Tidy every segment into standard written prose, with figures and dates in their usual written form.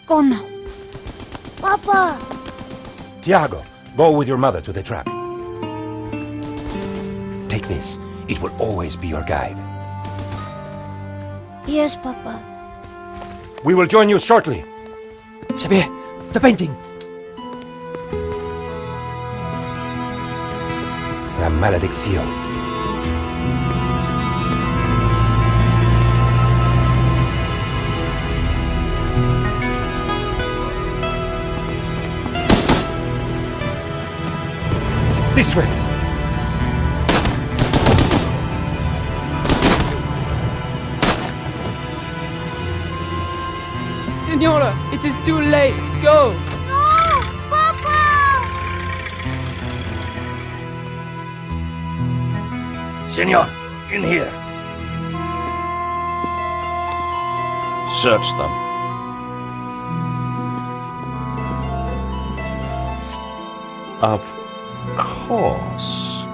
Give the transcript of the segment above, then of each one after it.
Go now. Papa! Tiago, go with your mother to the trap. Take this. It will always be your guide. Yes, Papa. We will join you shortly. Xavier, the painting. La maledicción. This way. Senora, it is too late. Go. No! Papa! Senor, in here. Search them. Of course.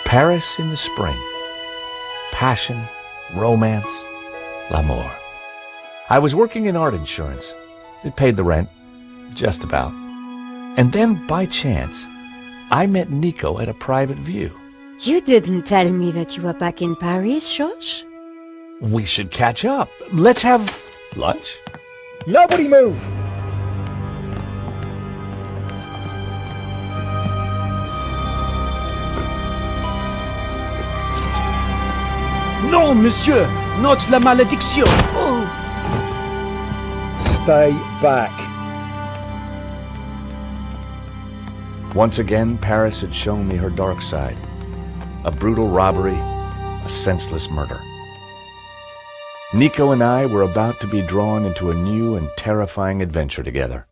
Paris in the spring. Passion, romance, l'amour. I was working in art insurance. It paid the rent, just about. And then, by chance, I met Nico at a private view. You didn't tell me that you were back in Paris, George? We should catch up. Let's have lunch. Nobody move! Non, monsieur, not la malédiction. Oh. Stay back. Once again, Paris had shown me her dark side. A brutal robbery, a senseless murder. Nico and I were about to be drawn into a new and terrifying adventure together.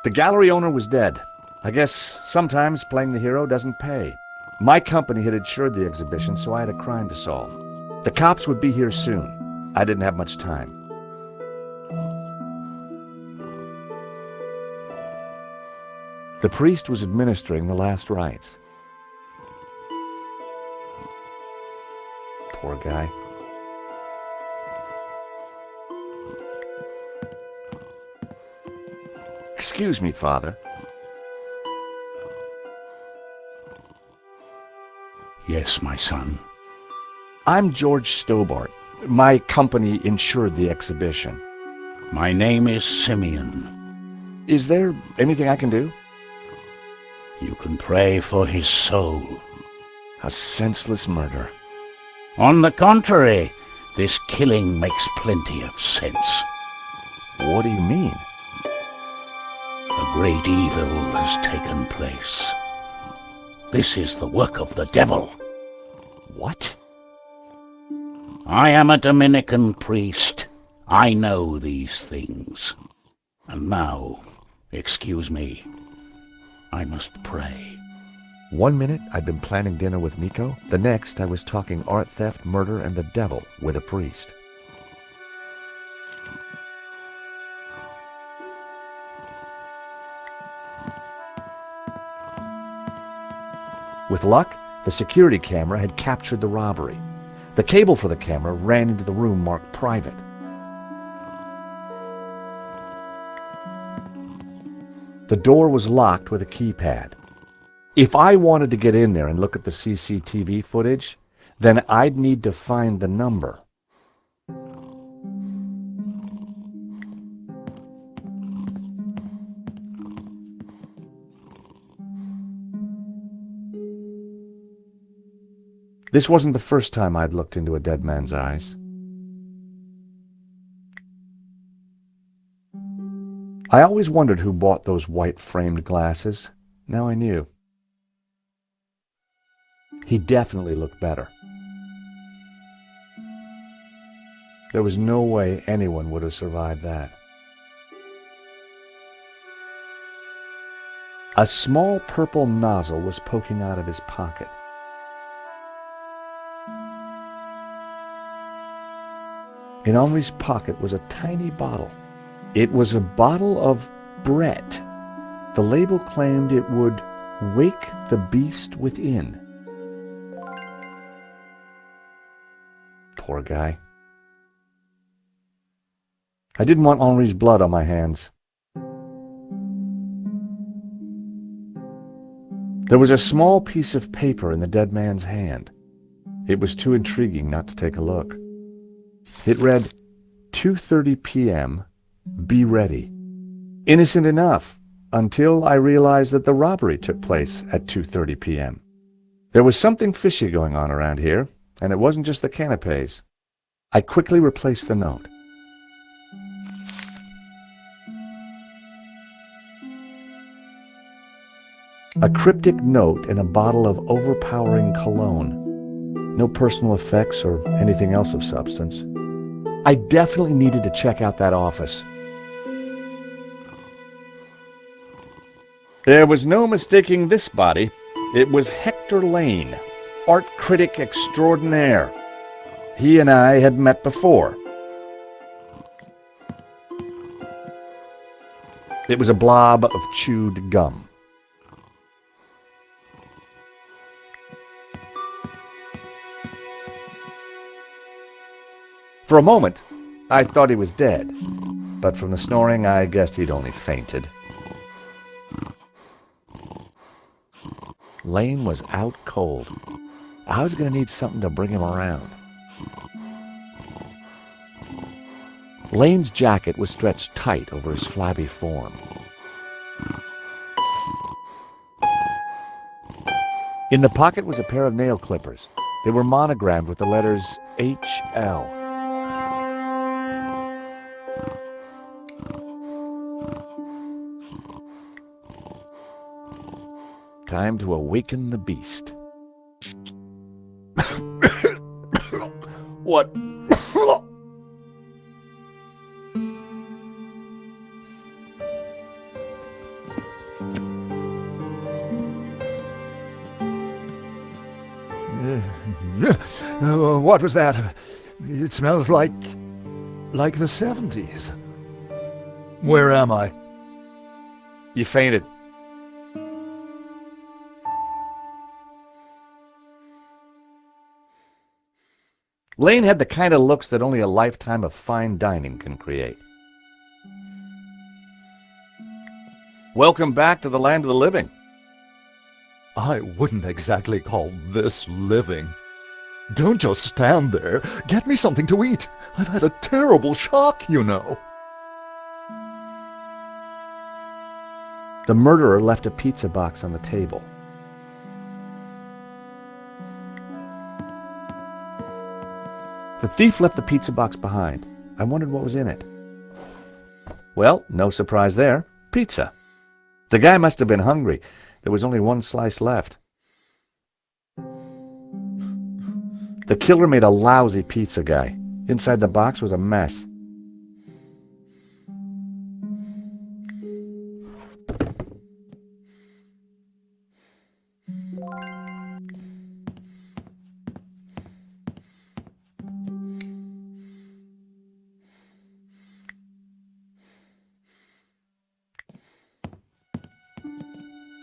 The gallery owner was dead. I guess sometimes playing the hero doesn't pay. My company had insured the exhibition, so I had a crime to solve. The cops would be here soon. I didn't have much time. The priest was administering the last rites. Poor guy. Excuse me, Father. Yes, my son. I'm George Stobart. My company insured the exhibition. My name is Simeon. Is there anything I can do? You can pray for his soul. A senseless murder. On the contrary, this killing makes plenty of sense. What do you mean? A great evil has taken place. This is the work of the devil. What? I am a Dominican priest. I know these things. And now, excuse me, I must pray. 1 minute I'd been planning dinner with Nico. The next I was talking art theft, murder, and the devil with a priest. With luck, the security camera had captured the robbery. The cable for the camera ran into the room marked private. The door was locked with a keypad. If I wanted to get in there and look at the CCTV footage, then I'd need to find the number. This wasn't the first time I'd looked into a dead man's eyes. I always wondered who bought those white-framed glasses. Now I knew. He definitely looked better. There was no way anyone would have survived that. A small purple nozzle was poking out of his pocket. In Henri's pocket was a tiny bottle. It was a bottle of Brett. The label claimed it would wake the beast within. Poor guy. I didn't want Henri's blood on my hands. There was a small piece of paper in the dead man's hand. It was too intriguing not to take a look. It read, 2:30 p.m., be ready. Innocent enough, until I realized that the robbery took place at 2:30 p.m. There was something fishy going on around here, and it wasn't just the canapes. I quickly replaced the note. A cryptic note in a bottle of overpowering cologne. No personal effects or anything else of substance. I definitely needed to check out that office. There was no mistaking this body. It was Hector Lane, art critic extraordinaire. He and I had met before. It was a blob of chewed gum. For a moment, I thought he was dead, but from the snoring, I guessed he'd only fainted. Lane was out cold. I was going to need something to bring him around. Lane's jacket was stretched tight over his flabby form. In the pocket was a pair of nail clippers. They were monogrammed with the letters HL. Time to awaken the beast. What? What was that? It smells like the 70s. Where am I? You fainted. Lane had the kind of looks that only a lifetime of fine dining can create. Welcome back to the land of the living. I wouldn't exactly call this living. Don't just stand there. Get me something to eat. I've had a terrible shock, you know. The murderer left a pizza box on the table. The thief left the pizza box behind. I wondered what was in it. Well, no surprise there. Pizza. The guy must have been hungry. There was only one slice left. The killer made a lousy pizza guy. Inside the box was a mess.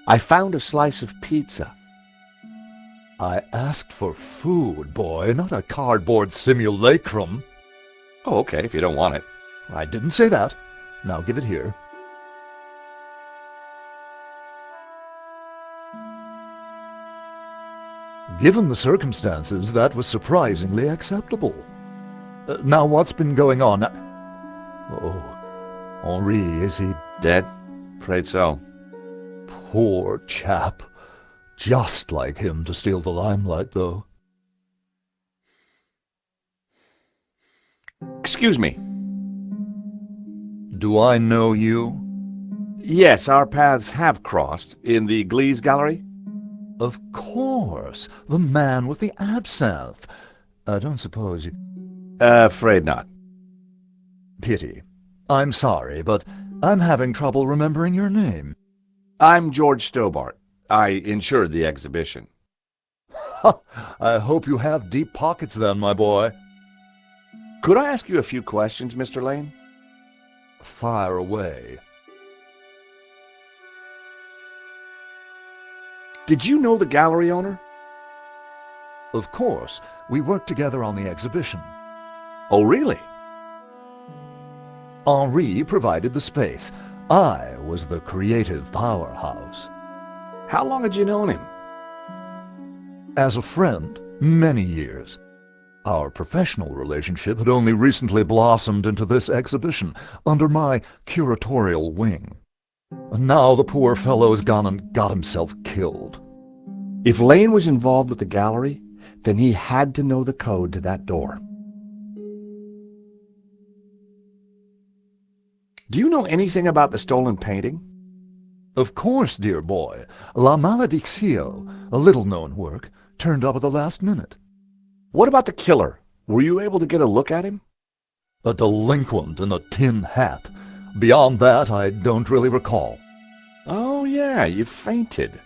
I found a slice of pizza. I asked for food, boy, not a cardboard simulacrum. Oh, okay, if you don't want it. I didn't say that. Now give it here. Given the circumstances, that was surprisingly acceptable. Now what's been going on? Oh, Henri, is he Dead? Afraid so. Poor chap. Just like him to steal the limelight, though. Excuse me. Do I know you? Yes, our paths have crossed in the Glees Gallery. Of course. The man with the absinthe. I don't suppose you... Afraid not. Pity. I'm sorry, but I'm having trouble remembering your name. I'm George Stobart. I insured the exhibition. I hope you have deep pockets then, my boy. Could I ask you a few questions, Mr. Lane? Fire away. Did you know the gallery owner? Of course, we worked together on the exhibition. Oh, really? Henri provided the space. I was the creative powerhouse. How long had you known him? As a friend, many years. Our professional relationship had only recently blossomed into this exhibition, under my curatorial wing. And now the poor fellow's gone and got himself killed. If Lane was involved with the gallery, then he had to know the code to that door. Do you know anything about the stolen painting? Of course, dear boy. La Maledictio, a little-known work, turned up at the last minute. What about the killer? Were you able to get a look at him? A delinquent in a tin hat. Beyond that, I don't really recall. Oh, yeah, you fainted.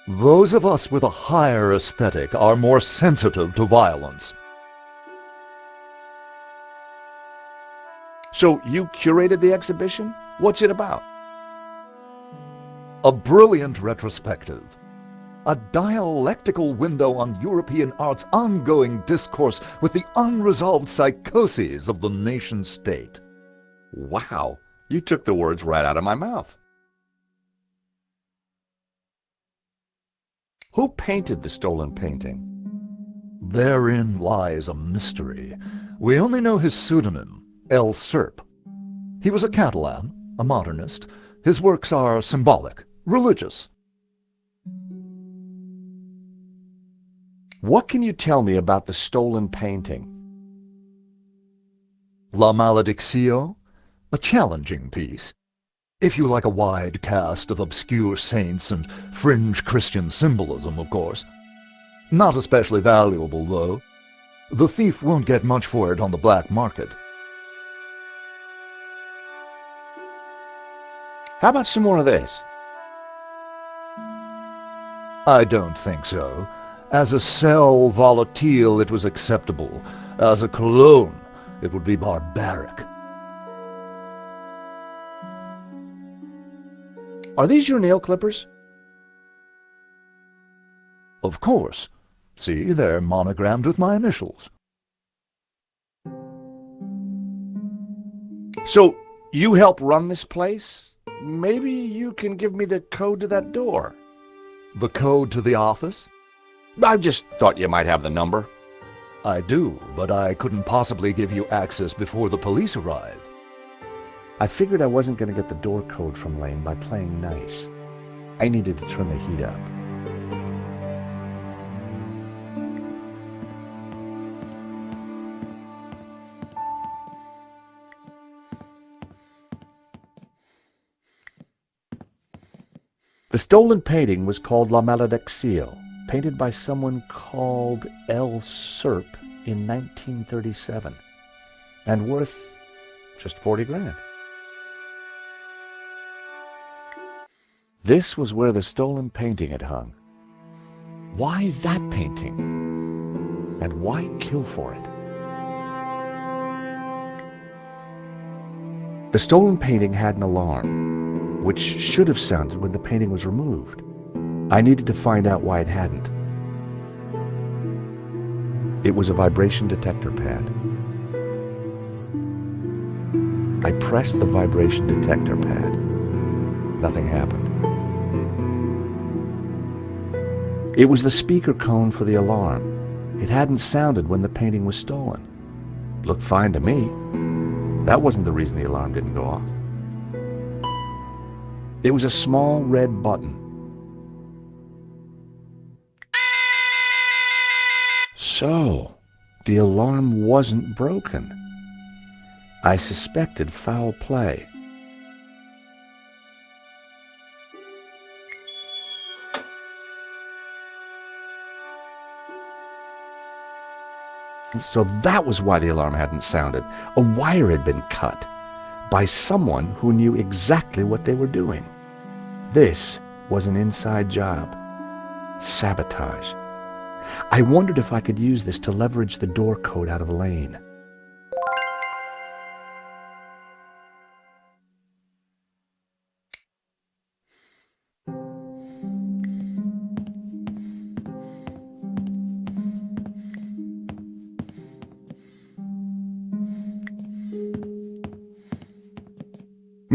Those of us with a higher aesthetic are more sensitive to violence. So you curated the exhibition? What's it about? A brilliant retrospective. A dialectical window on European art's ongoing discourse with the unresolved psychoses of the nation-state. Wow, you took the words right out of my mouth. Who painted the stolen painting? Therein lies a mystery. We only know his pseudonym, El Serp. He was a Catalan, a modernist. His works are symbolic, religious. What can you tell me about the stolen painting? La Maledictio, a challenging piece. If you like a wide cast of obscure saints and fringe Christian symbolism, of course. Not especially valuable, though. The thief won't get much for it on the black market. How about some more of this? I don't think so. As a sel volatile, it was acceptable. As a cologne, it would be barbaric. Are these your nail clippers? Of course. See, they're monogrammed with my initials. So, you help run this place? Maybe you can give me the code to that door. The code to the office? I just thought you might have the number. I do, but I couldn't possibly give you access before the police arrive. I figured I wasn't going to get the door code from Lane by playing nice. I needed to turn the heat up. The stolen painting was called La Maledictio, painted by someone called El Serp in 1937, and worth just 40 grand. This was where the stolen painting had hung. Why that painting? And why kill for it? The stolen painting had an alarm, which should have sounded when the painting was removed. I needed to find out why it hadn't. It was a vibration detector pad. I pressed the vibration detector pad. Nothing happened. It was the speaker cone for the alarm. It hadn't sounded when the painting was stolen. Looked fine to me. That wasn't the reason the alarm didn't go off. There was a small red button. So, the alarm wasn't broken. I suspected foul play. So that was why the alarm hadn't sounded. A wire had been cut by someone who knew exactly what they were doing. This was an inside job. Sabotage. I wondered if I could use this to leverage the door code out of Lane.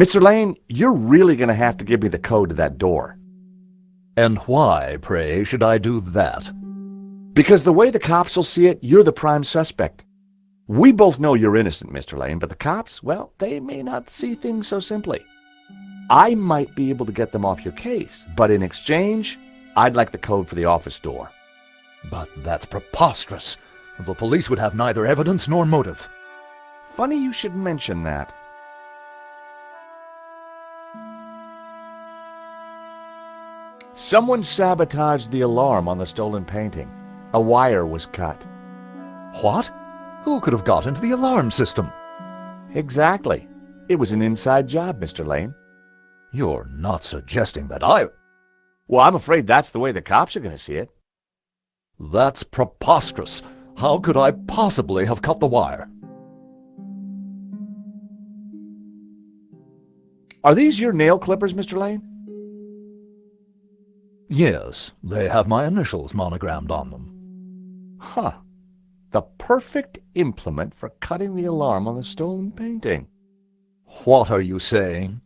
Mr. Lane, you're really going to have to give me the code to that door. And why, pray, should I do that? Because the way the cops will see it, you're the prime suspect. We both know you're innocent, Mr. Lane, but the cops, well, they may not see things so simply. I might be able to get them off your case, but in exchange, I'd like the code for the office door. But that's preposterous. The police would have neither evidence nor motive. Funny you should mention that. Someone sabotaged the alarm on the stolen painting. A wire was cut. What? Who could have got into the alarm system? Exactly. It was an inside job, Mr. Lane. You're not suggesting that I... Well, I'm afraid that's the way the cops are going to see it. That's preposterous. How could I possibly have cut the wire? Are these your nail clippers, Mr. Lane? Yes, they have my initials monogrammed on them. Huh. The perfect implement for cutting the alarm on the stolen painting. What are you saying?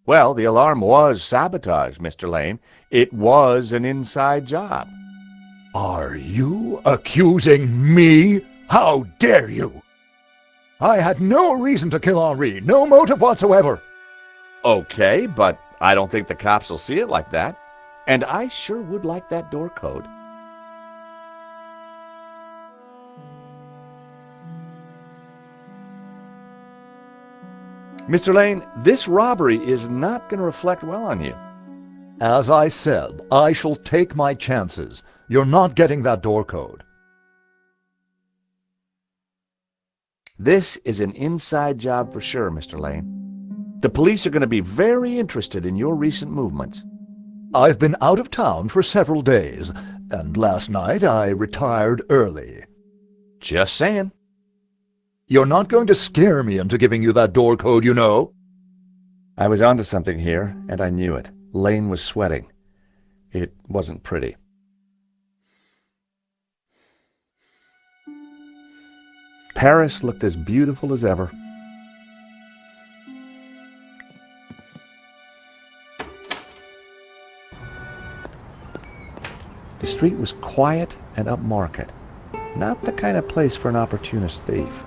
Well, the alarm was sabotaged, Mr. Lane. It was an inside job. Are you accusing me? How dare you? I had no reason to kill Henri, no motive whatsoever. Okay, but I don't think the cops will see it like that. And I sure would like that door code. Mr. Lane, this robbery is not going to reflect well on you. As I said, I shall take my chances. You're not getting that door code. This is an inside job for sure, Mr. Lane. The police are going to be very interested in your recent movements. I've been out of town for several days, and last night I retired early. Just saying. You're not going to scare me into giving you that door code, you know. I was onto something here, and I knew it. Lane was sweating. It wasn't pretty. Paris looked as beautiful as ever. The street was quiet and upmarket, not the kind of place for an opportunist thief.